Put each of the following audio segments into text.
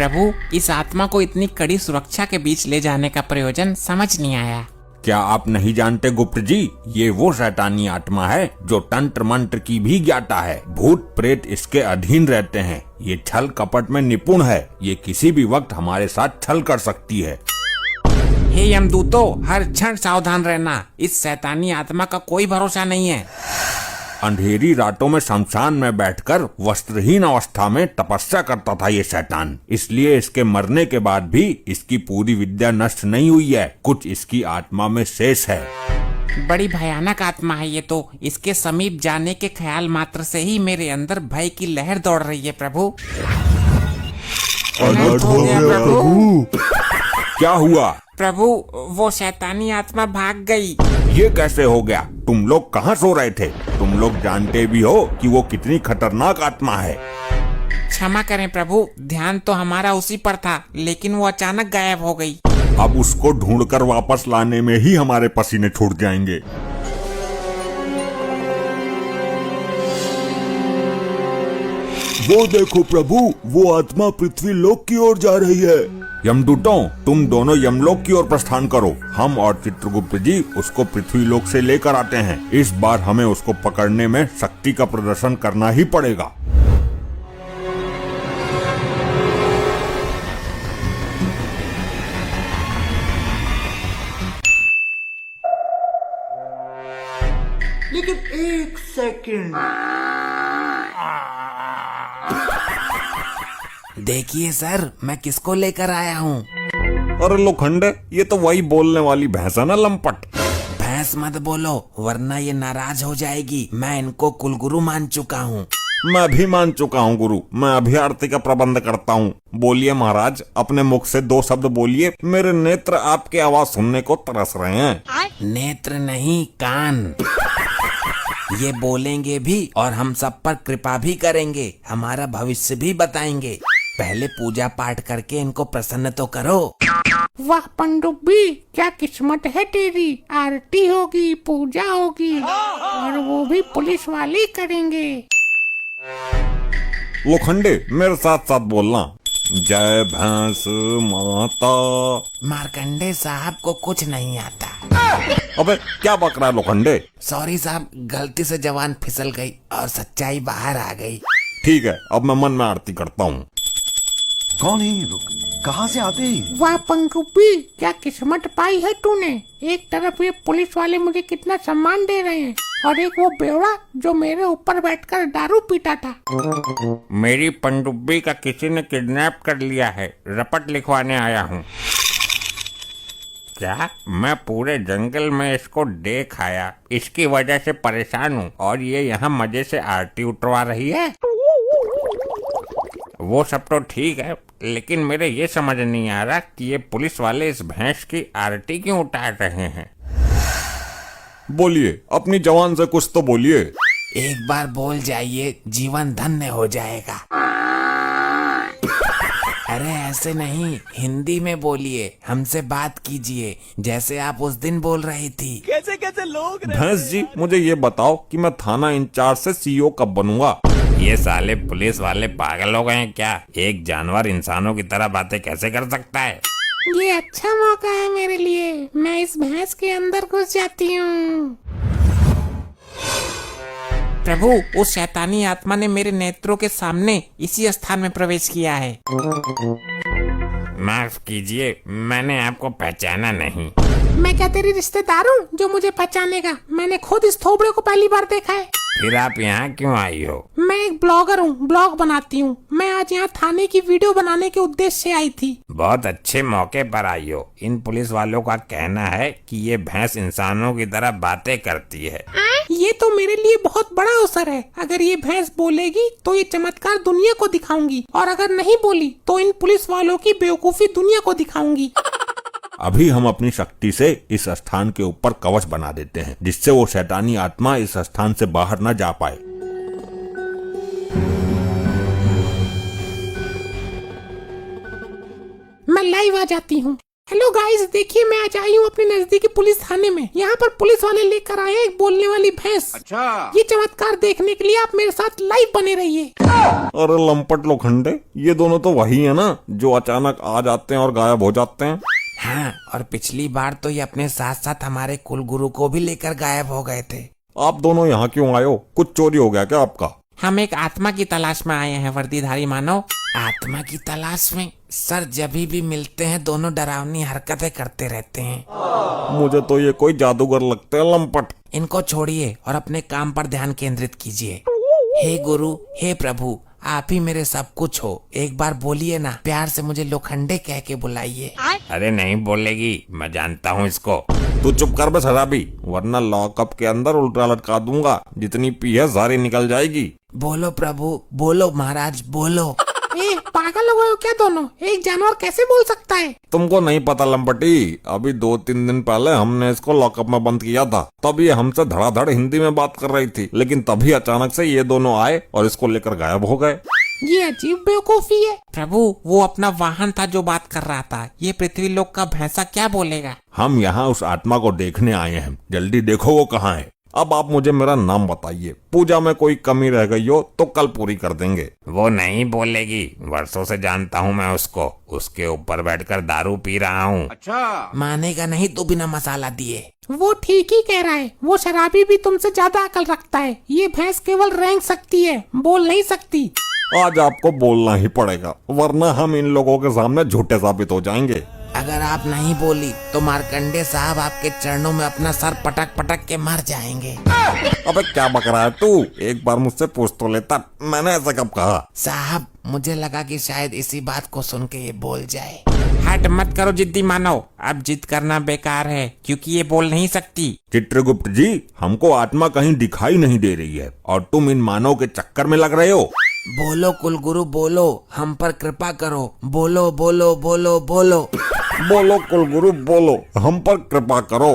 प्रभु, इस आत्मा को इतनी कड़ी सुरक्षा के बीच ले जाने का प्रयोजन समझ नहीं आया। क्या आप नहीं जानते गुप्त जी, ये वो शैतानी आत्मा है जो तंत्र मंत्र की भी ज्ञाता है। भूत प्रेत इसके अधीन रहते हैं। ये छल कपट में निपुण है। ये किसी भी वक्त हमारे साथ छल कर सकती है। हे यमदूतों, हर क्षण सावधान रहना। इस शैतानी आत्मा का कोई भरोसा नहीं है। अंधेरी रातों में शमशान में बैठकर वस्त्रहीन अवस्था में तपस्या करता था ये शैतान। इसलिए इसके मरने के बाद भी इसकी पूरी विद्या नष्ट नहीं हुई है। कुछ इसकी आत्मा में शेष है। बड़ी भयानक आत्मा है ये तो। इसके समीप जाने के ख्याल मात्र से ही मेरे अंदर भय की लहर दौड़ रही है प्रभु। अनर्थ हो गया प्रभु। क्या हुआ प्रभु? वो शैतानी आत्मा भाग गई। ये कैसे हो गया? तुम लोग कहाँ सो रहे थे? तुम लोग जानते भी हो कि वो कितनी खतरनाक आत्मा है। क्षमा करें प्रभु, ध्यान तो हमारा उसी पर था, लेकिन वो अचानक गायब हो गई। अब उसको ढूंढकर वापस लाने में ही हमारे पसीने छूट जाएंगे। वो देखो प्रभु, वो आत्मा पृथ्वी लोक की ओर जा रही है। यमदूतों, तुम दोनों यमलोक की ओर प्रस्थान करो। हम और चित्रगुप्त जी उसको पृथ्वी लोक से लेकर आते हैं। इस बार हमें उसको पकड़ने में शक्ति का प्रदर्शन करना ही पड़ेगा। लेकिन एक सेकंड, देखिए सर, मैं किसको लेकर आया हूँ। अरे लोखंडे, ये तो वही बोलने वाली भैंस है ना, लंपट। भैंस मत बोलो, वरना ये नाराज हो जाएगी। मैं इनको कुलगुरु मान चुका हूँ। मैं भी मान चुका हूँ गुरु। मैं अभी आरती का प्रबंध करता हूँ। बोलिए महाराज, अपने मुख से 2 शब्द बोलिए। मेरे नेत्र आपकी आवाज सुनने को तरस रहे हैं। नेत्र नहीं, कान। ये बोलेंगे भी और हम सब पर कृपा भी करेंगे। हमारा भविष्य भी बताएंगे। पहले पूजा पाठ करके इनको प्रसन्न तो करो। वाह पनडुब्बी, क्या किस्मत है तेरी। आरती होगी, पूजा होगी, और वो भी पुलिस वाले करेंगे। लोखंडे, मेरे साथ साथ बोलना। जय भैंस माता। मार्कंडे साहब को कुछ नहीं आता। अबे क्या बक रहा है लोखंडे? सॉरी साहब, गलती से जवान फिसल गई और सच्चाई बाहर आ गई। ठीक है, अब मैं मन में आरती करता हूँ। कौन है ये लोग? कहाँ से आते हैं? वाह पनडुब्बी, क्या किस्मत पाई है तूने। एक तरफ ये पुलिस वाले मुझे कितना सम्मान दे रहे हैं, और एक वो बेवड़ा जो मेरे ऊपर बैठकर दारू पीता था। मेरी पनडुब्बी का किसी ने किडनैप कर लिया है। रपट लिखवाने आया हूँ। क्या मैं पूरे जंगल में इसको देख आया, इसकी वजह से परेशान हूँ, और ये यहाँ मजे से आरती उठवा रही है। वो सब तो ठीक है, लेकिन मेरे ये समझ नहीं आ रहा कि ये पुलिस वाले इस भैंस की आरती क्यों उतार रहे हैं। बोलिए, अपनी जवान से कुछ तो बोलिए। एक बार बोल जाइए, जीवन धन्य हो जाएगा। अरे ऐसे नहीं, हिंदी में बोलिए। हमसे बात कीजिए जैसे आप उस दिन बोल रही थी। कैसे कैसे लोग भैंस जी, मुझे ये बताओ कि मैं थाना इंचार्ज से सीईओ कब बनूंगा? ये साले पुलिस वाले पागल हो गए हैं क्या? एक जानवर इंसानों की तरह बातें कैसे कर सकता है? ये अच्छा मौका है मेरे लिए। मैं इस भैंस के अंदर घुस जाती हूँ। प्रभु, उस शैतानी आत्मा ने मेरे नेत्रों के सामने इसी स्थान में प्रवेश किया है। माफ कीजिए, मैंने आपको पहचाना नहीं। मैं क्या तेरी रिश्तेदार हूँ जो मुझे पहचानेगा? मैंने खुद इस थोबड़े को पहली बार देखा है। फिर आप यहाँ क्यों आई हो? मैं एक ब्लॉगर हूँ, ब्लॉग बनाती हूँ। मैं आज यहाँ थाने की वीडियो बनाने के उद्देश्य से आई थी। बहुत अच्छे मौके पर आई हो। इन पुलिस वालों का कहना है कि ये भैंस इंसानों की तरह बातें करती है। ये तो मेरे लिए बहुत बड़ा अवसर है। अगर ये भैंस बोलेगी तो ये चमत्कार दुनिया को दिखाऊंगी, और अगर नहीं बोली तो इन पुलिस वालों की बेवकूफी दुनिया को दिखाऊंगी। अभी हम अपनी शक्ति से इस स्थान के ऊपर कवच बना देते हैं, जिससे वो शैतानी आत्मा इस स्थान से बाहर न जा पाए। मैं लाइव आ जाती हूँ। हेलो गाइस, देखिए मैं आज आई हूँ अपने नजदीकी पुलिस थाने में। यहाँ पर पुलिस वाले लेकर आए हैं एक बोलने वाली भैंस। अच्छा, ये चमत्कार देखने के लिए आप मेरे साथ लाइव बने रहिए। अरे लंपट लोखंडे, ये दोनों तो वही है ना जो अचानक आ जाते हैं और गायब हो जाते हैं। हाँ, और पिछली बार तो ये अपने साथ साथ हमारे कुल गुरु को भी लेकर गायब हो गए थे। आप दोनों यहाँ क्यों आए हो? कुछ चोरी हो गया क्या आपका? हम एक आत्मा की तलाश में आए हैं वर्दीधारी मानव। आत्मा की तलाश में? सर, जब भी मिलते हैं दोनों डरावनी हरकतें करते रहते हैं। मुझे तो ये कोई जादूगर लगते हैं लंपट। इनको छोड़िए और अपने काम पर ध्यान केंद्रित कीजिए। हे गुरु, हे प्रभु, आप ही मेरे सब कुछ हो। एक बार बोलिए ना, प्यार से मुझे लोखंडे कह के बुलाइए। अरे नहीं बोलेगी, मैं जानता हूँ इसको। तू चुप कर बे शराबी, वरना लॉकअप के अंदर उल्टा लटका दूंगा। जितनी पी है सारी निकल जाएगी। बोलो प्रभु, बोलो महाराज, बोलो। ए, पागल हो गए हो क्या दोनों? एक जानवर कैसे बोल सकता है? तुमको नहीं पता लंपटी, अभी 2-3 दिन पहले हमने इसको लॉकअप में बंद किया था। तब ये हमसे धड़ाधड़ हिंदी में बात कर रही थी, लेकिन तभी अचानक से ये दोनों आए और इसको लेकर गायब हो गए। ये अजीब बेवकूफी है। प्रभु, वो अपना वाहन था जो बात कर रहा था। ये पृथ्वी लोक का भैंसा क्या बोलेगा? हम यहाँ उस आत्मा को देखने आए हैं, जल्दी देखो वो कहाँ है। अब आप मुझे मेरा नाम बताइए, पूजा में कोई कमी रह गई हो तो कल पूरी कर देंगे। वो नहीं बोलेगी, वर्षों से जानता हूँ मैं उसको। उसके ऊपर बैठकर दारू पी रहा हूँ। अच्छा, मानेगा नहीं तो बिना मसाला दिए। वो ठीक ही कह रहा है, वो शराबी भी तुमसे ज्यादा अकल रखता है। ये भैंस केवल रेंग सकती है, बोल नहीं सकती। आज आपको बोलना ही पड़ेगा, वरना हम इन लोगों के सामने झूठे साबित हो जाएंगे। अगर आप नहीं बोली तो मार्कंडे साहब आपके चरणों में अपना सर पटक पटक के मर जाएंगे। अबे क्या बक रहा है तू? एक बार मुझसे पूछ तो लेता, मैंने ऐसा कब कहा? साहब, मुझे लगा कि शायद इसी बात को सुन के ये बोल जाए। हट मत करो जिद्दी मानव, अब जिद करना बेकार है क्योंकि ये बोल नहीं सकती। चित्रगुप्त जी, हमको आत्मा कहीं दिखाई नहीं दे रही है और तुम इन मानव के चक्कर में लग रहे हो। बोलो कुलगुरु, बोलो, हम पर कृपा करो। बोलो बोलो बोलो बोलो। बोलो कुलगुरु, बोलो, हम पर कृपा करो।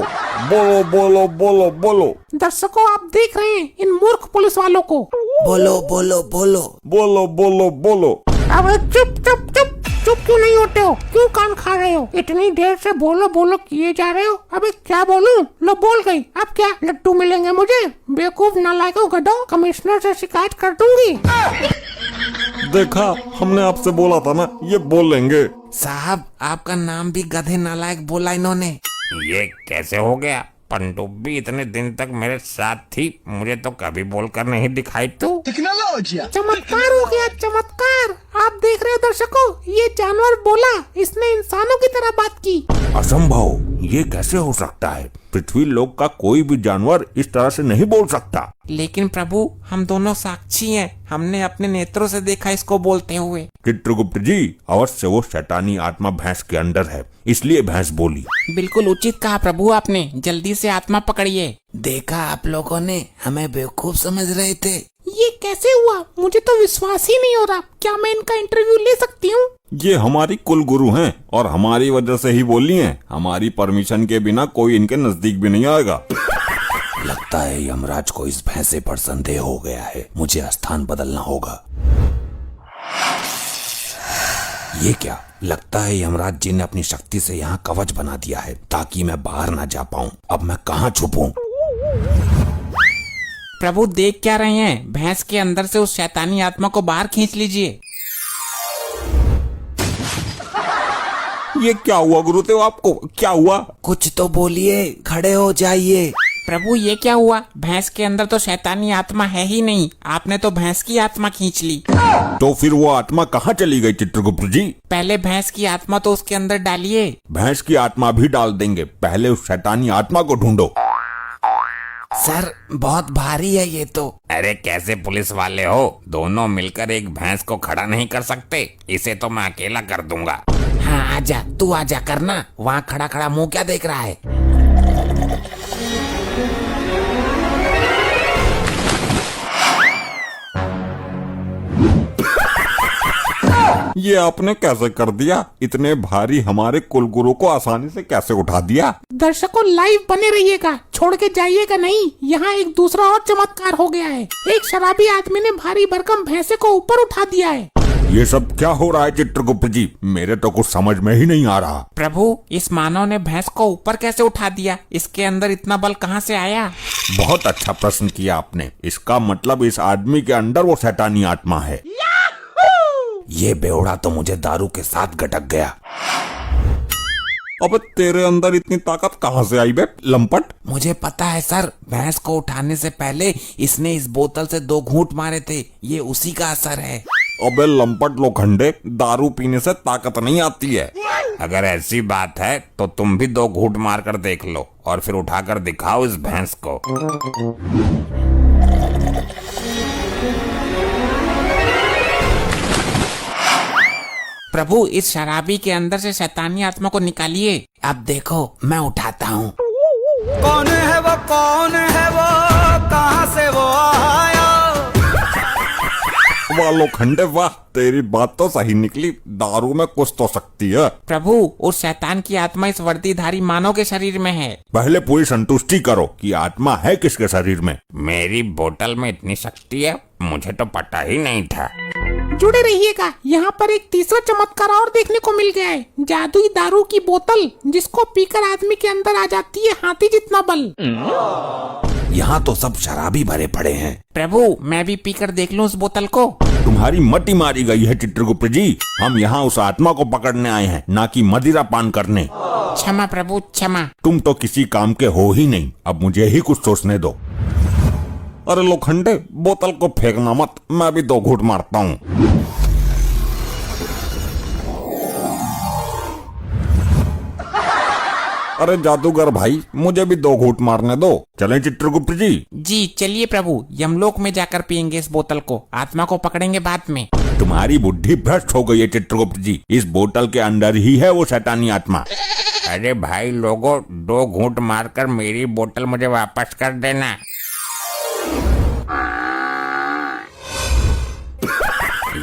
बोलो बोलो बोलो बोलो। दर्शकों, आप देख रहे हैं इन मूर्ख पुलिस वालों को। बोलो बोलो बोलो। बोलो बोलो बोलो। अबे चुप चुप चुप चुप क्यों नहीं होते हो? क्यों कान खा रहे हो? इतनी देर से बोलो बोलो किए जा रहे हो। अबे क्या बोलूं? लो बोल गई। अब क्या लड्डू मिलेंगे मुझे? बेवकूफ नालायकों, गधों, कमिश्नर से शिकायत कर दूंगी। देखा, हमने आपसे बोला था ना, ये बोलेंगे। साहब, आपका नाम भी गधे नालायक बोला इन्होंने। ये कैसे हो गया? पनडुब्बी इतने दिन तक मेरे साथ थी, मुझे तो कभी बोलकर नहीं दिखाई। तो चमत्कार हो गया, चमत्कार। आप देख रहे हो दर्शकों, ये जानवर बोला, इसने इंसानों की तरह बात की। असंभव, ये कैसे हो सकता है? पृथ्वी लोक का कोई भी जानवर इस तरह से नहीं बोल सकता। लेकिन प्रभु, हम दोनों साक्षी हैं, हमने अपने नेत्रों से देखा इसको बोलते हुए। चित्रगुप्त जी, अवश्य वो शैतानी आत्मा भैंस के अंदर है, इसलिए भैंस बोली। बिल्कुल उचित कहा प्रभु आपने, जल्दी से आत्मा पकड़िए। देखा, आप लोगों ने हमें बेवकूफ समझ रहे थे। ये कैसे हुआ? मुझे तो विश्वास ही नहीं हो रहा। क्या मैं इनका इंटरव्यू ले सकती हूँ? ये हमारी कुल गुरु हैं और हमारी वजह से ही बोली हैं। हमारी परमिशन के बिना कोई इनके नजदीक भी नहीं आएगा। लगता है यमराज को इस भैंसे पर संदेह हो गया है, मुझे स्थान बदलना होगा। ये क्या? लगता है यमराज जी ने अपनी शक्ति से यहाँ कवच बना दिया है ताकि मैं बाहर ना जा पाऊँ। अब मैं कहाँ छुपूं? प्रभु, देख क्या रहे हैं? भैंस के अंदर से उस शैतानी आत्मा को बाहर खींच लीजिए। ये क्या हुआ गुरुदेव? आपको क्या हुआ? कुछ तो बोलिए, खड़े हो जाइए। प्रभु, ये क्या हुआ? भैंस के अंदर तो शैतानी आत्मा है ही नहीं, आपने तो भैंस की आत्मा खींच ली। तो फिर वो आत्मा कहाँ चली गई चित्रगुप्त जी? पहले भैंस की आत्मा तो उसके अंदर डालिए। भैंस की आत्मा भी डाल देंगे, पहले उस शैतानी आत्मा को ढूंढो। सर, बहुत भारी है ये तो। अरे कैसे पुलिस वाले हो, दोनों मिलकर एक भैंस को खड़ा नहीं कर सकते? इसे तो मैं अकेला कर दूंगा। हाँ, आजा, तू आजा करना। वहाँ खड़ा खड़ा मुंह क्या देख रहा है? ये आपने कैसे कर दिया? इतने भारी हमारे कुलगुरु को आसानी से कैसे उठा दिया? दर्शकों, लाइव बने रहिएगा, छोड़ के जाइएगा नहीं। यहाँ एक दूसरा और चमत्कार हो गया है। एक शराबी आदमी ने भारी भरकम भैंसे को ऊपर उठा दिया है। ये सब क्या हो रहा है चित्रगुप्त जी? मेरे तो कुछ समझ में ही नहीं आ रहा। प्रभु, इस मानव ने भैंस को ऊपर कैसे उठा दिया? इसके अंदर इतना बल कहाँ से आया? बहुत अच्छा प्रश्न किया आपने। इसका मतलब इस आदमी के अंदर वो शैतानी आत्मा है। ये बेवड़ा तो मुझे दारू के साथ गटक गया। अबे तेरे अंदर इतनी ताकत कहाँ से आई बे लंपट? मुझे पता है सर, भैंस को उठाने से पहले इसने इस बोतल से 2 घूंट मारे थे। ये उसी का असर है। अबे लंपट लोखंडे, दारू पीने से ताकत नहीं आती है। अगर ऐसी बात है तो तुम भी 2 घूंट मार कर देख लो और फिर उठाकर दिखाओ इस भैंस को। प्रभु, इस शराबी के अंदर से शैतानी आत्मा को निकालिए। अब देखो, मैं उठाता हूँ। कौन है वो, कौन है वो, कहाँ से वो आया? वाह लोखंडे वाह, तेरी बात तो सही निकली। दारू में कुछ तो शक्ति है। प्रभु, उस शैतान की आत्मा इस वर्दीधारी मानव के शरीर में है। पहले पूरी संतुष्टि करो कि आत्मा है किसके शरीर में। मेरी बोतल में इतनी शक्ति है, मुझे तो पता ही नहीं था। जुड़े रहिएगा, यहाँ पर एक तीसरा चमत्कार और देखने को मिल गया है। जादुई दारू की बोतल, जिसको पीकर आदमी के अंदर आ जाती है हाथी जितना बल। यहाँ तो सब शराबी भरे पड़े हैं। प्रभु, मैं भी पीकर देख लूं उस बोतल को। तुम्हारी मति मारी गई है चित्रगुप्त जी। हम यहाँ उस आत्मा को पकड़ने आए हैं, ना कि मदिरा पान करने। क्षमा प्रभु, क्षमा। तुम तो किसी काम के हो ही नहीं। अब मुझे ही कुछ सोचने दो। अरे लोखंडे, बोतल को फेंकना मत, मैं भी 2 घूंट मारता हूँ। अरे जादूगर भाई, मुझे भी 2 घूंट मारने दो। चलें चित्रगुप्त जी? जी चलिए प्रभु, यमलोक में जाकर पियेंगे इस बोतल को। आत्मा को पकड़ेंगे बाद में। तुम्हारी बुद्धि भ्रष्ट हो गई है चित्रगुप्त जी। इस बोतल के अंदर ही है वो शैतानी आत्मा। अरे भाई लोगों, 2 घूंट मारकर मेरी बोतल मुझे वापस कर देना।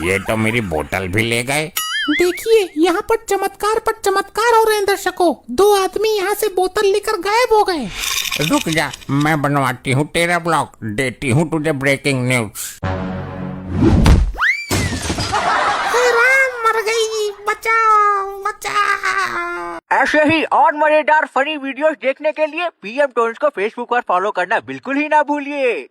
ये तो मेरी बोतल भी ले गए। देखिए, यहाँ पर चमत्कार हो रहे हैं दर्शकों। 2 आदमी यहाँ से बोतल लेकर गायब हो गए। रुक जा, मैं बनवाती हूँ तेरा ब्लॉग, देती हूँ तुझे ब्रेकिंग न्यूज। हे राम, मर गई, बचाओ बचाओ। ऐसे ही और मजेदार फनी वीडियोस देखने के लिए PM टोन्स को फेसबुक पर फॉलो करना बिल्कुल ही ना भूलिए।